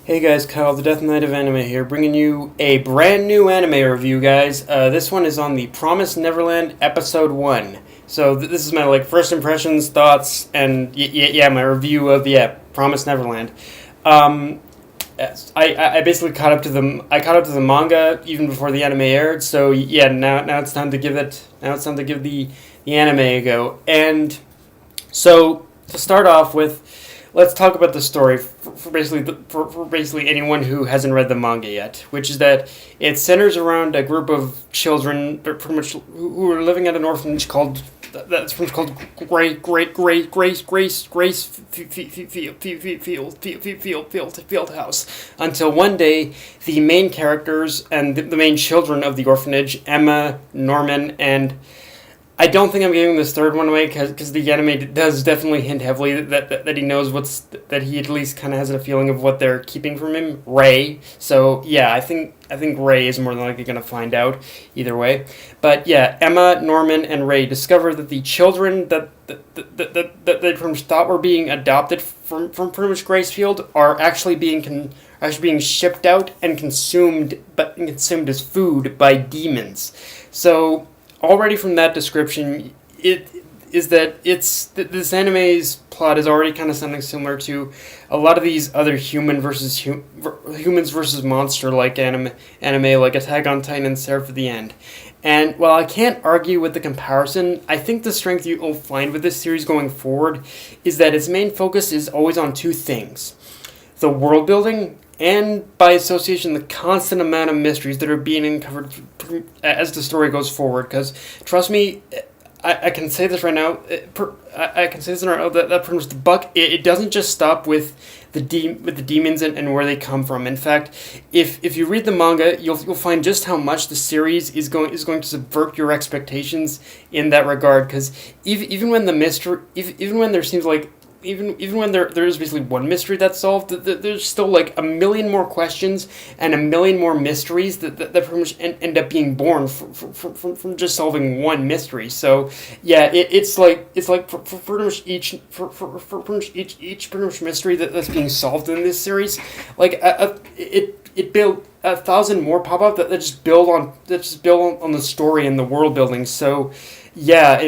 Hey guys, Kyle, the Death Knight of Anime here, bringing you a brand new anime review, guys. This one is on the Promised Neverland Episode 1. So this is my first impressions, thoughts, and my review of Promised Neverland. Um, I basically caught up to the manga even before the anime aired. So yeah, now it's time to give the anime a go. And so to start off with, let's talk about the story for basically anyone who hasn't read the manga yet, which is that it centers around a group of children, pretty much who are living at an orphanage called Grace Field House. Until one day, the main characters and the main children of the orphanage, Emma, Norman, and I don't think I'm giving this third one away because the anime does definitely hint heavily that he knows that he at least kind of has a feeling of what they're keeping from him. Ray. So yeah, I think Ray is more than likely going to find out either way. But yeah, Emma, Norman, and Ray discover that the children that they pretty much thought were being adopted from pretty much Gracefield are actually being shipped out and consumed as food by demons. So already from that description, this anime's plot is already kind of something similar to a lot of these other humans versus monster like anime like Attack on Titan and Seraph of the End. And while I can't argue with the comparison, I think the strength you'll find with this series going forward is that its main focus is always on two things: the world building, and by association, the constant amount of mysteries that are being uncovered as the story goes forward. Because trust me, I can say this right now. I can say this right now that pretty much the buck. It doesn't just stop with the demons and where they come from. In fact, if you read the manga, you'll find just how much the series is going to subvert your expectations in that regard. Because even when the mystery, even when there seems like even when there is basically one mystery that's solved, there's still like a million more questions and a million more mysteries that pretty much end up being born from just solving one mystery. So yeah, it's like for pretty much each pretty much mystery that's being solved in this series, like it built 1,000 more pop up that just build on the story and the world building. So yeah,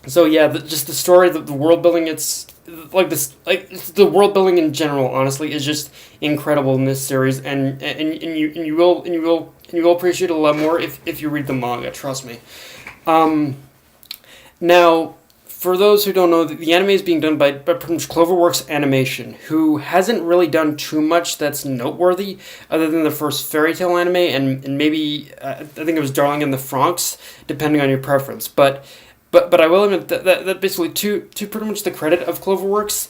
just the story, the world building, it's the world building in general, honestly, is just incredible in this series, and you will appreciate it a lot more if you read the manga. Trust me. Now, for those who don't know, the anime is being done by pretty much Cloverworks Animation, who hasn't really done too much that's noteworthy, other than the first Fairy Tail anime and maybe I think it was Darling in the Franxx, depending on your preference, But I will admit that basically to pretty much the credit of Cloverworks,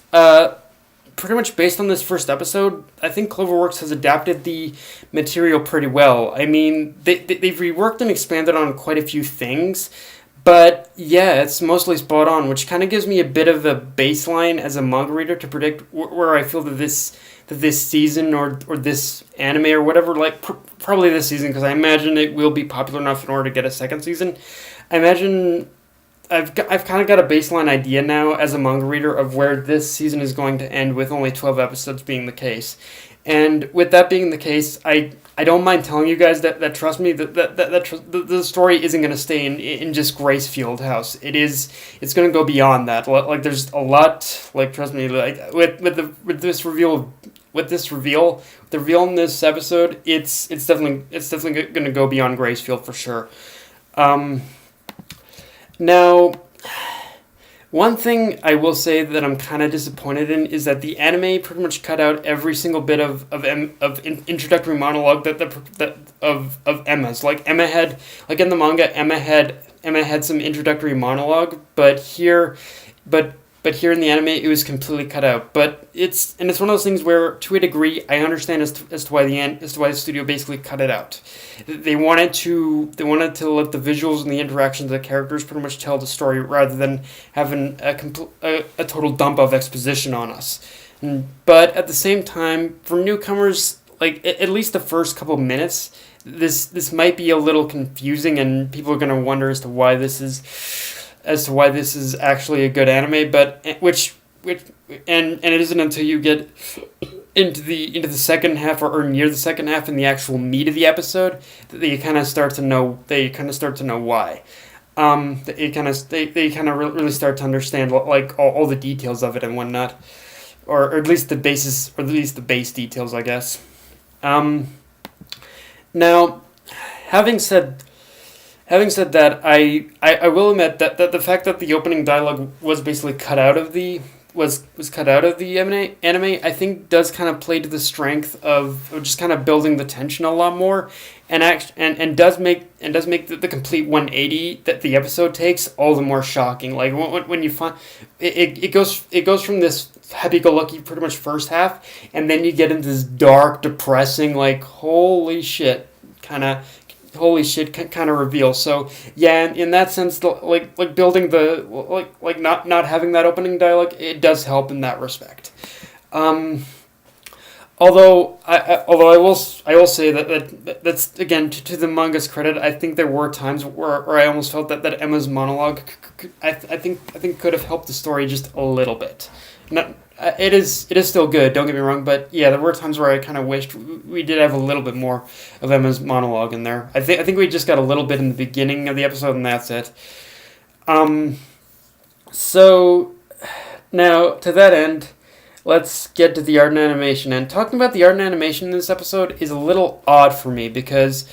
pretty much based on this first episode, I think Cloverworks has adapted the material pretty well. I mean, they've reworked and expanded on quite a few things, but yeah, it's mostly spot on, which kind of gives me a bit of a baseline as a manga reader to predict where I feel that this season or this anime or whatever, probably this season, because I imagine it will be popular enough in order to get a second season. I imagine I've kind of got a baseline idea now as a manga reader of where this season is going to end, with only 12 episodes being the case. And with that being the case, I don't mind telling you guys that trust me, that the story isn't going to stay in just Gracefield House. It's going to go beyond that. Like, there's a lot, trust me, with this reveal in this episode, it's definitely going to go beyond Gracefield for sure. Now, one thing I will say that I'm kind of disappointed in is that the anime pretty much cut out every single bit of introductory monologue of Emma's. Like Emma had, like in the manga, Emma had some introductory monologue, but here in the anime it was completely cut out. But it's one of those things where, to a degree, I understand as to why the studio basically cut it out. They wanted to let the visuals and the interactions of the characters pretty much tell the story rather than having a total dump of exposition on us. But at the same time, for newcomers, at least the first couple of minutes, this might be a little confusing, and people are going to wonder as to why this is actually a good anime. But which and it isn't until you get into the second half, or near the second half, in the actual meat of the episode, that you kind of start to know why. They kind of really start to understand, like, all the details of it and whatnot, or at least the basis, or at least the base details, I guess. Now, having said that, I will admit that the fact that the opening dialogue was basically cut out of the anime, I think does kind of play to the strength of just kind of building the tension a lot more, and does make the complete 180 that the episode takes all the more shocking. Like, when you find it goes from this happy-go-lucky pretty much first half, and then you get into this dark, depressing, like, holy shit kind of reveal. So yeah, in that sense, like building the like not having that opening dialogue, it does help in that respect. Although I will say that's again, to the manga's credit, I think there were times where I almost felt that Emma's monologue I think could have helped the story just a little bit. Not, it is still good, don't get me wrong, but yeah, there were times where I kind of wished we did have a little bit more of Emma's monologue in there. I think we just got a little bit in the beginning of the episode, and that's it. So now, to that end, let's get to the art and animation. And talking about the art and animation in this episode is a little odd for me, because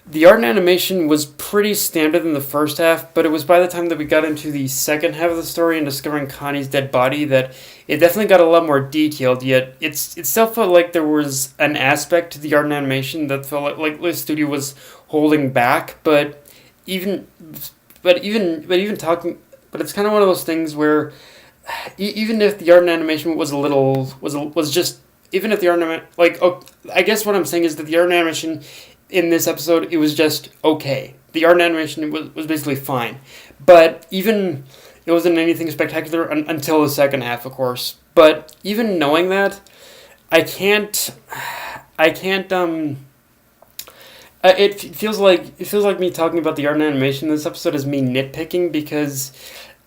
the art and animation was pretty standard in the first half, but it was by the time that we got into the second half of the story and discovering Connie's dead body that it definitely got a lot more detailed, yet it still felt like there was an aspect to the art and animation that felt like the studio was holding back, but even talking, but it's kind of one of those things where even if the art and animation was just, even if the art and I guess what I'm saying is that the art and animation in this episode, it was just okay. The art and animation was basically fine. But even, it wasn't anything spectacular until the second half, of course. But even knowing that, it feels like me talking about the art and animation in this episode is me nitpicking, because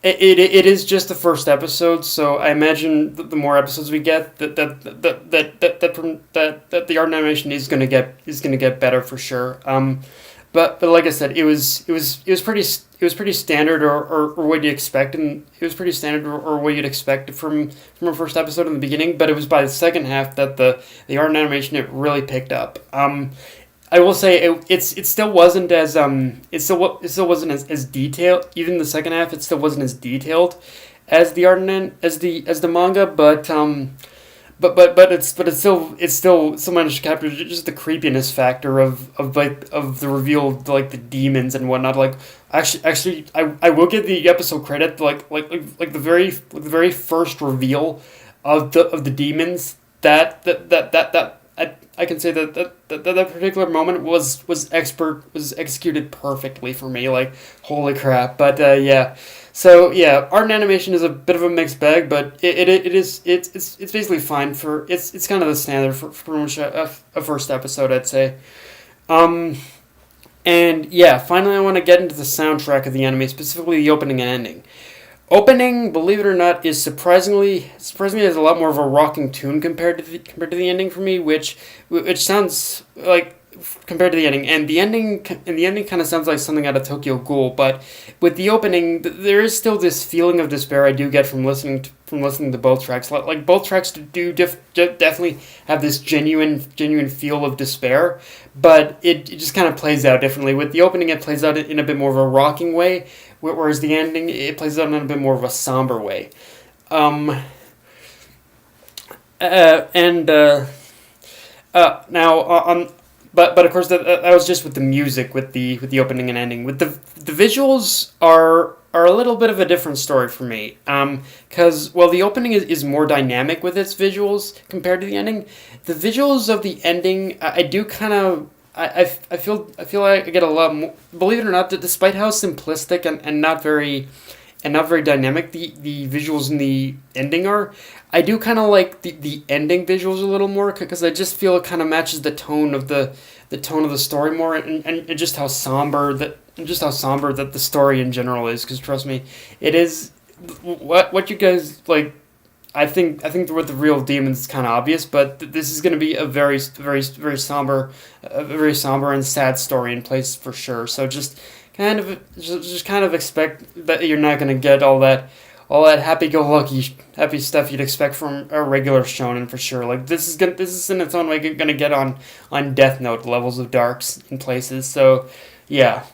it is just the first episode, so I imagine the more episodes we get, that the art and animation is gonna get better for sure. But like I said, it was pretty standard, or what you expect, and it was pretty standard, or what you'd expect from a first episode in the beginning. But it was by the second half that the art and animation, it really picked up. I will say it still wasn't as as detailed. Even the second half, it still wasn't as detailed as the art and as the manga, but it's still managed to capture just the creepiness factor of the reveal of, like, the demons and whatnot. Like, actually I will give the episode credit, like the very first reveal of the demons, that I can say that particular moment was executed perfectly for me. Like, holy crap! But yeah, so yeah, art and animation is a bit of a mixed bag, but it's basically fine for it's kind of the standard for pretty much a first episode, I'd say. And yeah, finally, I want to get into the soundtrack of the anime, specifically the opening and ending. Opening, believe it or not, is surprisingly has a lot more of a rocking tune compared to the ending for me, which sounds like, compared to the ending, and the ending kind of sounds like something out of Tokyo Ghoul. But with the opening, there is still this feeling of despair I do get from listening to both tracks. Like, both tracks do definitely have this genuine feel of despair, but it just kind of plays out differently. With the opening, it plays out in a bit more of a rocking way, whereas the ending, it plays out in a bit more of a somber way. Now, But of course that was just with the music, with the opening and ending. With the visuals are a little bit of a different story for me. Because while the opening is more dynamic with its visuals compared to the ending, the visuals of the ending, I do kind of, I feel like I get a lot more. Believe it or not, that despite how simplistic and not very dynamic the visuals in the ending are, I do kind of like the ending visuals a little more, because I just feel it kind of matches the tone of the story more, and just how somber that the story in general is. Because trust me, it is what you guys like. with the real demons, it's kind of obvious, but this is going to be a very somber, and sad story in place for sure. So just kind of expect that you're not going to get all that happy stuff you'd expect from a regular shonen for sure. Like this is in its own way going to get on Death Note levels of darks in places. So yeah,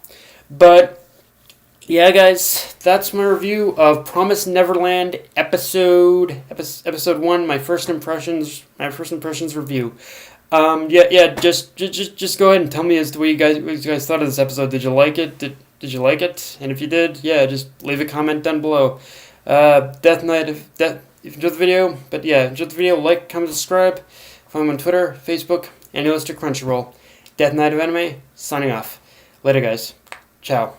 but. Yeah, guys, that's my review of Promised Neverland episode 1. My first impressions review. Just go ahead and tell me as to what you guys thought of this episode. Did you like it? Did you like it? And if you did, yeah, just leave a comment down below. Death Knight, if you enjoyed the video, like, comment, subscribe. Follow me on Twitter, Facebook, and you'll list to Crunchyroll. Death Knight of Anime, signing off. Later, guys. Ciao.